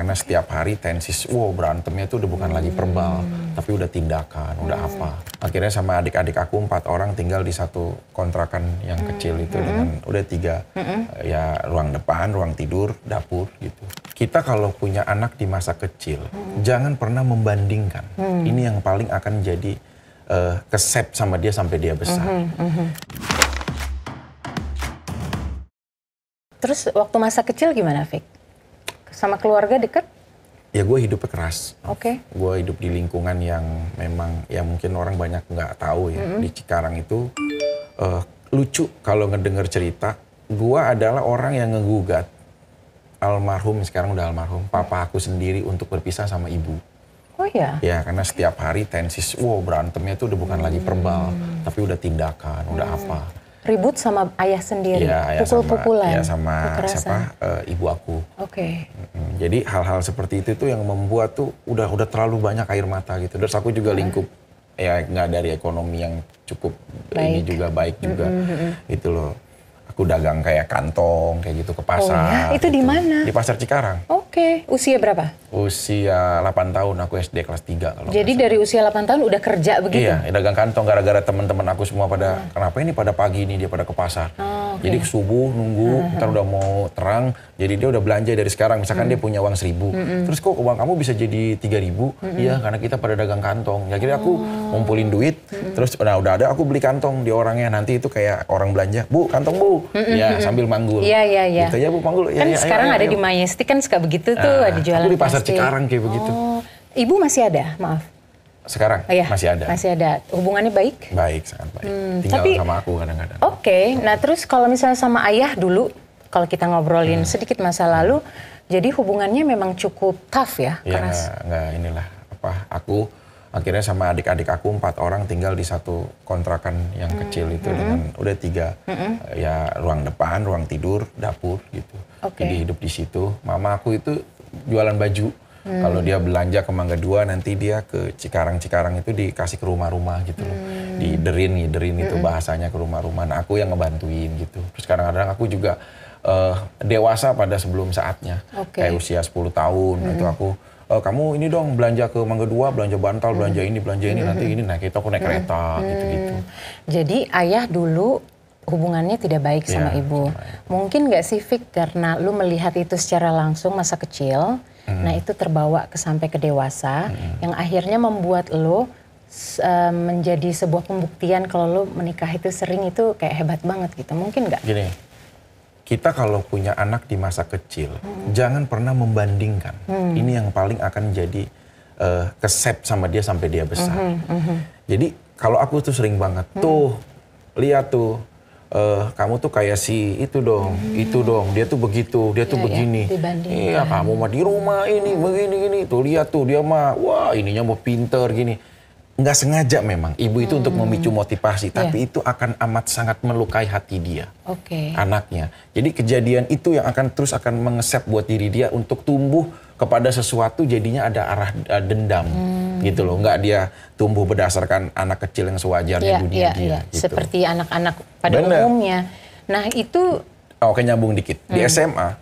karena setiap hari tensis, berantemnya tuh udah bukan lagi verbal, tapi udah tindakan, udah apa. Akhirnya sama adik-adik aku 4 orang tinggal di satu kontrakan yang kecil itu dengan udah 3, ya ruang depan, ruang tidur, dapur gitu. Kita kalau punya anak di masa kecil, jangan pernah membandingkan. Ini yang paling akan jadi kesep sama dia sampai dia besar. Terus waktu masa kecil gimana, Fik? Sama keluarga deket? Ya gue hidupnya keras. Oke. Gue hidup di lingkungan yang memang ya mungkin orang banyak nggak tahu ya. Di Cikarang itu lucu kalau ngedenger cerita. Gue adalah orang yang ngegugat almarhum, sekarang udah almarhum, papa aku sendiri untuk berpisah sama ibu. Oh ya? Ya karena setiap hari tensis, berantemnya tuh udah bukan lagi verbal, tapi udah tindakan, udah apa. Ribut sama ayah sendiri, ya, pukul-pukulan, sama ibu aku. Oke. Jadi hal-hal seperti itu tuh yang membuat tuh udah terlalu banyak air mata gitu. Terus aku juga lingkup ya nggak dari ekonomi yang cukup ini juga baik juga gitu loh. Aku dagang kayak kantong kayak gitu ke pasar. Oh ya? Itu gitu. di mana? Di Pasar Cikarang. Oke. Usia berapa? Usia 8 tahun, aku SD kelas 3 kalau. Jadi dari usia 8 tahun udah kerja begitu? Iya, dagang kantong gara-gara teman-teman aku semua pada kenapa ini pada pagi ini dia pada ke pasar. Jadi subuh nunggu, ntar udah mau terang, jadi dia udah belanja dari sekarang. Misalkan dia punya uang 1.000, terus kok uang kamu bisa jadi 3.000? Iya, karena kita pada dagang kantong. Ya akhirnya aku ngumpulin duit, terus udah ada aku beli kantong di orangnya. Nanti itu kayak orang belanja, Bu, kantong Bu. Ya, sambil manggul. Iya. Gitu ya Bu, manggul. Kan sekarang ada di Majestic kan suka begitu tuh, ada jualan aku di Pasar plastik. Cikarang kayak begitu. Ibu masih ada, maaf? Sekarang masih ada. Masih ada. Hubungannya baik? Baik, sangat baik. Tinggal sama aku kadang-kadang. Oke, nah terus kalau misalnya sama ayah dulu, kalau kita ngobrolin sedikit masa lalu, jadi hubungannya memang cukup tough ya? Ya nggak inilah aku akhirnya sama adik-adik aku 4 orang tinggal di satu kontrakan yang kecil itu dengan udah 3, ya ruang depan, ruang tidur, dapur gitu. Jadi hidup di situ. Mama aku itu jualan baju. Kalau dia belanja ke Mangga 2 nanti dia ke Cikarang itu dikasih ke rumah-rumah gitu loh. Ngiderin itu bahasanya ke rumah-rumah. Nah aku yang ngebantuin gitu. Terus kadang-kadang aku juga dewasa pada sebelum saatnya. Kayak usia 10 tahun itu aku kamu ini dong belanja ke Mangga 2, belanja bantal, belanja ini, nanti ini naik aku naik kereta gitu-gitu. Jadi ayah dulu hubungannya tidak baik sama ibu. Mungkin nggak sih Fik karena lu melihat itu secara langsung masa kecil, nah itu terbawa sampai ke dewasa, yang akhirnya membuat lu menjadi sebuah pembuktian kalau lu menikah itu sering itu kayak hebat banget gitu. Mungkin nggak? Gini, kita kalau punya anak di masa kecil, jangan pernah membandingkan. Ini yang paling akan jadi kesep sama dia sampai dia besar. Jadi kalau aku tuh sering banget, tuh lihat tuh, kamu tuh kayak si itu dong, dia tuh begitu, dia tuh begini. Iya, kamu mah di rumah ini begini, tuh lihat tuh dia mah, wah ininya mau pinter gini. Nggak sengaja memang ibu itu untuk memicu motivasi, tapi itu akan amat sangat melukai hati dia, anaknya. Jadi kejadian itu yang akan mengesep buat diri dia untuk tumbuh kepada sesuatu, jadinya ada arah dendam gitu loh. Nggak dia tumbuh berdasarkan anak kecil yang sewajarnya dunia dia. Gitu. Seperti anak-anak pada umumnya. Nah itu. Oke, nyambung dikit. Di SMA.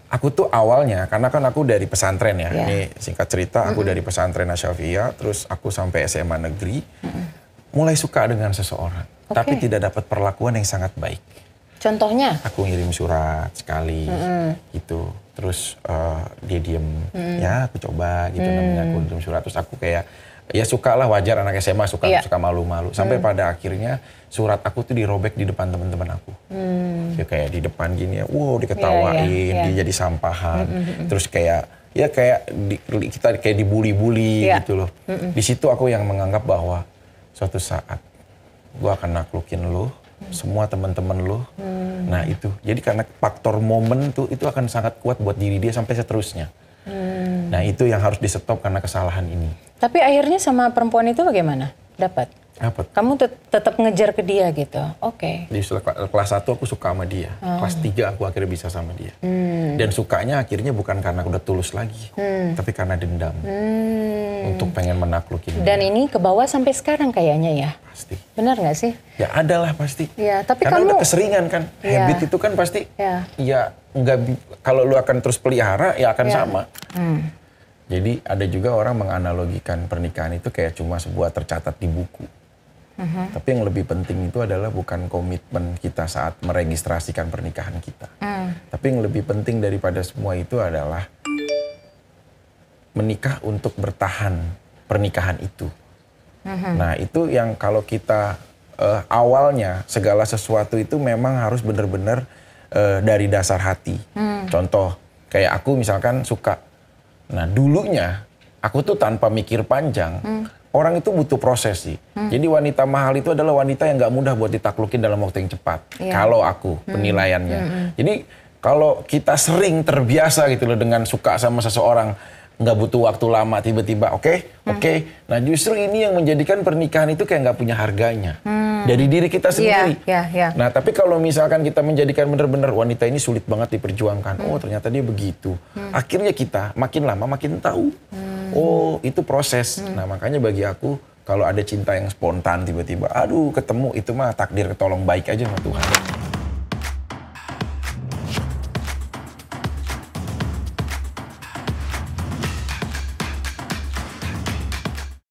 Aku tuh awalnya, karena kan aku dari pesantren ya, ini singkat cerita, aku dari pesantren Asy-Syafi'iyah, terus aku sampai SMA negeri, mulai suka dengan seseorang, tapi tidak dapat perlakuan yang sangat baik. Contohnya? Aku ngirim surat sekali, gitu, terus dia diem, ya aku coba gitu, namanya aku ngirim surat, terus aku kayak, ya suka lah, wajar anak SMA suka malu-malu, sampai pada akhirnya surat aku tuh dirobek di depan teman-teman aku. Ya kayak di depan gini ya, diketawain, dia jadi sampahan. Terus kayak kita kayak dibully-bully gitu loh. Di situ aku yang menganggap bahwa suatu saat gue akan naklukin lo, semua teman-teman lo. Nah itu, jadi karena faktor momen tuh itu akan sangat kuat buat diri dia sampai seterusnya. Nah itu yang harus di stop karena kesalahan ini. Tapi akhirnya sama perempuan itu bagaimana? Dapat? Apa? Kamu tetap ngejar ke dia gitu. Oke. Di kelas 1 aku suka sama dia. Kelas 3 aku akhirnya bisa sama dia. Dan sukanya akhirnya bukan karena udah tulus lagi. Tapi karena dendam. Untuk pengen menaklukin dia. Dan ini ke bawah sampai sekarang kayaknya ya? Pasti. Benar nggak sih? Ya ada lah pasti. Ya, tapi karena kamu udah keseringan kan. Ya. Habit itu kan pasti. Ya. Kalau lu akan terus pelihara ya akan sama. Jadi ada juga orang menganalogikan pernikahan itu kayak cuma sebuah tercatat di buku. Tapi yang lebih penting itu adalah bukan komitmen kita saat meregistrasikan pernikahan kita. Tapi yang lebih penting daripada semua itu adalah menikah untuk bertahan pernikahan itu. Nah itu yang kalau kita awalnya segala sesuatu itu memang harus benar-benar dari dasar hati. Contoh kayak aku misalkan suka. Nah dulunya aku tuh tanpa mikir panjang. Orang itu butuh proses sih. Jadi wanita mahal itu adalah wanita yang nggak mudah buat ditaklukin dalam waktu yang cepat. Kalau aku penilaiannya. Jadi kalau kita sering terbiasa gitu loh dengan suka sama seseorang, nggak butuh waktu lama tiba-tiba oke. Nah justru ini yang menjadikan pernikahan itu kayak nggak punya harganya. Dari diri kita sendiri. Nah tapi kalau misalkan kita menjadikan benar-benar wanita ini sulit banget diperjuangkan. Oh ternyata dia begitu. Akhirnya kita makin lama makin tahu. Oh itu proses. Nah makanya bagi aku kalau ada cinta yang spontan tiba-tiba, aduh ketemu itu mah takdir ketolong baik aja sama Tuhan.